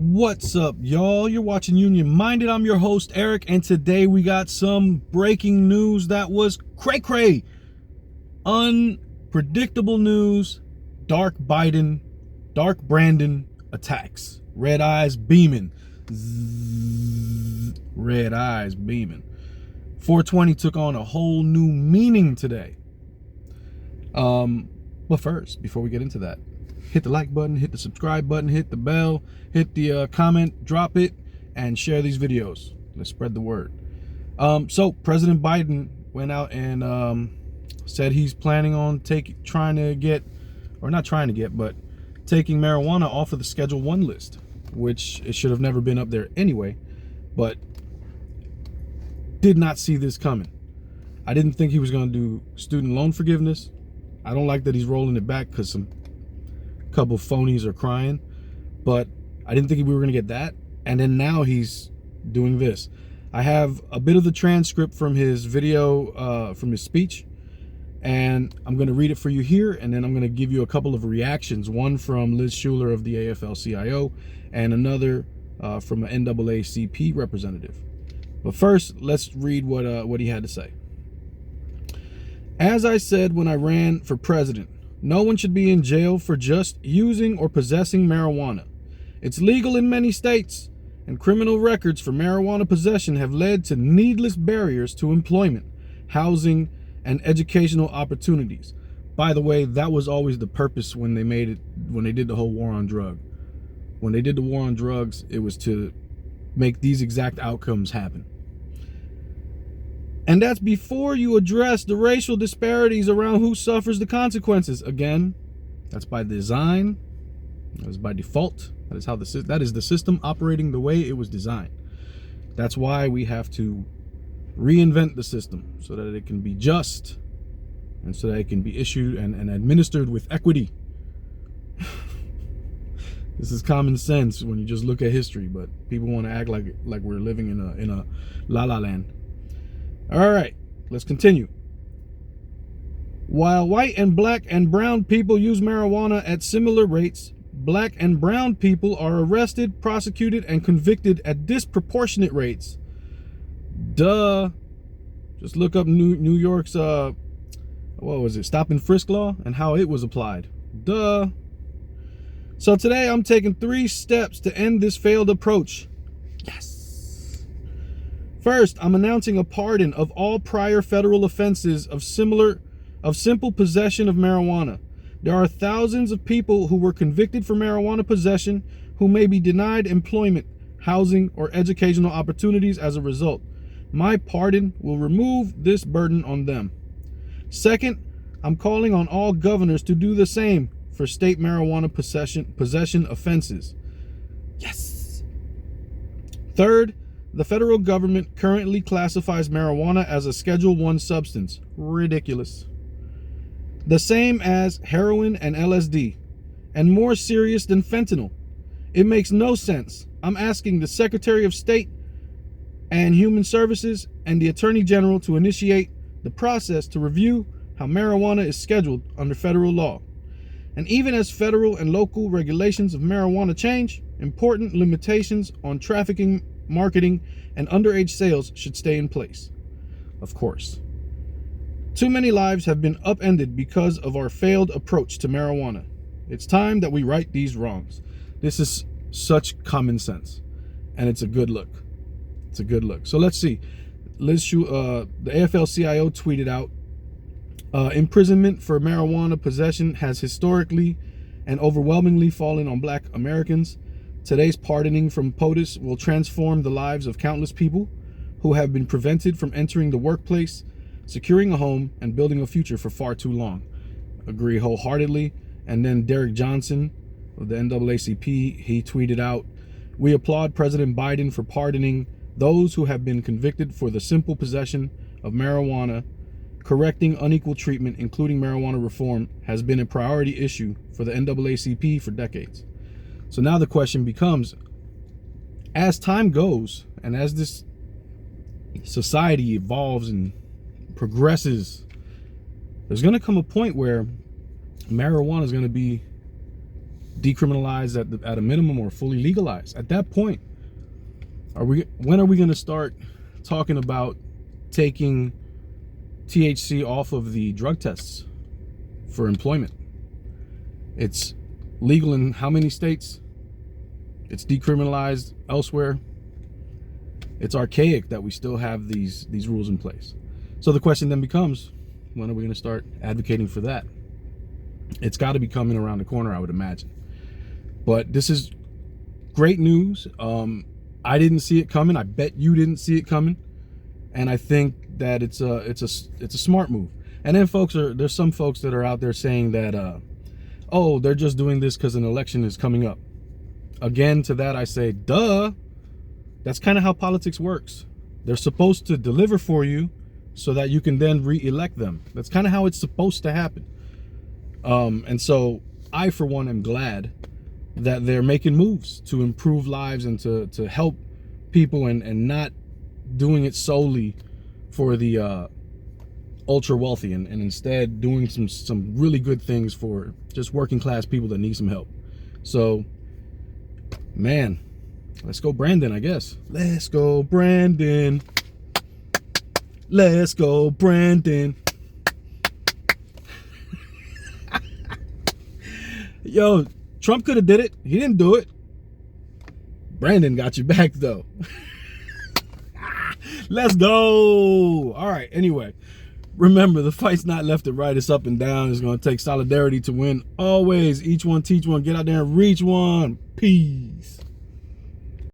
What's up, y'all? You're watching Union Minded. I'm your host, Eric, and today we got some breaking news that was cray-cray. Unpredictable news. Dark Brandon attacks. Red eyes beaming. Zzz, red eyes beaming. 420 took on a whole new meaning today. But first, before we get into that, hit the like button, hit the subscribe button, hit the bell, hit the comment, drop it, and share these videos. Let's spread the word. So President Biden went out and said he's planning on taking marijuana off of the Schedule 1 list, which it should have never been up there anyway, but did not see this coming. I didn't think he was going to do student loan forgiveness. I don't like that he's rolling it back because some couple phonies are crying, but I didn't think we were going to get that. And then now he's doing this. I have a bit of the transcript from his video, from his speech, and I'm going to read it for you here, and then I'm going to give you a couple of reactions, one from Liz Shuler of the AFL-CIO and another from an NAACP representative. But first, let's read what he had to say. As I said when I ran for president, no one should be in jail for just using or possessing marijuana. It's legal in many states, and criminal records for marijuana possession have led to needless barriers to employment, housing, and educational opportunities. By the way, that was always the purpose when they did the whole war on drug. When they did the war on drugs, it was to make these exact outcomes happen. And that's before you address the racial disparities around who suffers the consequences. Again, that's by design. That is by default. That is the system operating the way it was designed. That's why we have to reinvent the system so that it can be just and so that it can be issued and administered with equity. This is common sense when you just look at history, but people want to act like we're living in a la-la land. All right, let's continue. While white and black and brown people use marijuana at similar rates, black and brown people are arrested, prosecuted, and convicted at disproportionate rates. Duh. Just look up New York's, stop and frisk law and how it was applied. Duh. So today I'm taking 3 steps to end this failed approach. Yes. First, I'm announcing a pardon of all prior federal offenses of simple possession of marijuana. There are thousands of people who were convicted for marijuana possession who may be denied employment, housing, or educational opportunities as a result. My pardon will remove this burden on them. Second, I'm calling on all governors to do the same for state marijuana possession offenses. Yes. Third, the federal government currently classifies marijuana as a Schedule 1 substance. Ridiculous. The same as heroin and LSD, and more serious than fentanyl. It makes no sense. I'm asking the Secretary of State and Human Services and the Attorney General to initiate the process to review how marijuana is scheduled under federal law. And even as federal and local regulations of marijuana change, important limitations on trafficking, marketing, and underage sales should stay in place. Of course. Too many lives have been upended because of our failed approach to marijuana. It's time that we right these wrongs. This is such common sense, and it's a good look. It's a good look. So let's see. The AFL-CIO tweeted out, imprisonment for marijuana possession has historically and overwhelmingly fallen on Black Americans. Today's pardoning from POTUS will transform the lives of countless people who have been prevented from entering the workplace, securing a home, and building a future for far too long. Agree wholeheartedly. And then Derek Johnson of the NAACP, he tweeted out, we applaud President Biden for pardoning those who have been convicted for the simple possession of marijuana. Correcting unequal treatment, including marijuana reform, has been a priority issue for the NAACP for decades. So now the question becomes, as time goes and as this society evolves and progresses, there's going to come a point where marijuana is going to be decriminalized at a minimum or fully legalized. At that point, when are we going to start talking about taking THC off of the drug tests for employment? It's legal in how many states? It's decriminalized elsewhere. It's archaic that we still have these rules in place. So the question then becomes, when are we going to start advocating for that? It's got to be coming around the corner, I would imagine. But this is great news. I didn't see it coming. I bet you didn't see it coming. And I think that it's a smart move. And then there's some folks that are out there saying that, oh, they're just doing this because an election is coming up. Again, to that I say, duh. That's kind of how politics works. They're supposed to deliver for you so that you can then re-elect them. That's kind of how it's supposed to happen. And so I, for one, am glad that they're making moves to improve lives and to help people and not doing it solely for the ultra wealthy and instead doing some really good things for just working class people that need some help. So, man, let's go Brandon, I guess. Let's go Brandon. Let's go Brandon. Yo, Trump could have did it. He didn't do it. Brandon got you back though. Let's go. All right, anyway. Remember, the fight's not left and right, it's up and down. It's going to take solidarity to win. Always, each one teach one. Get out there and reach one. Peace.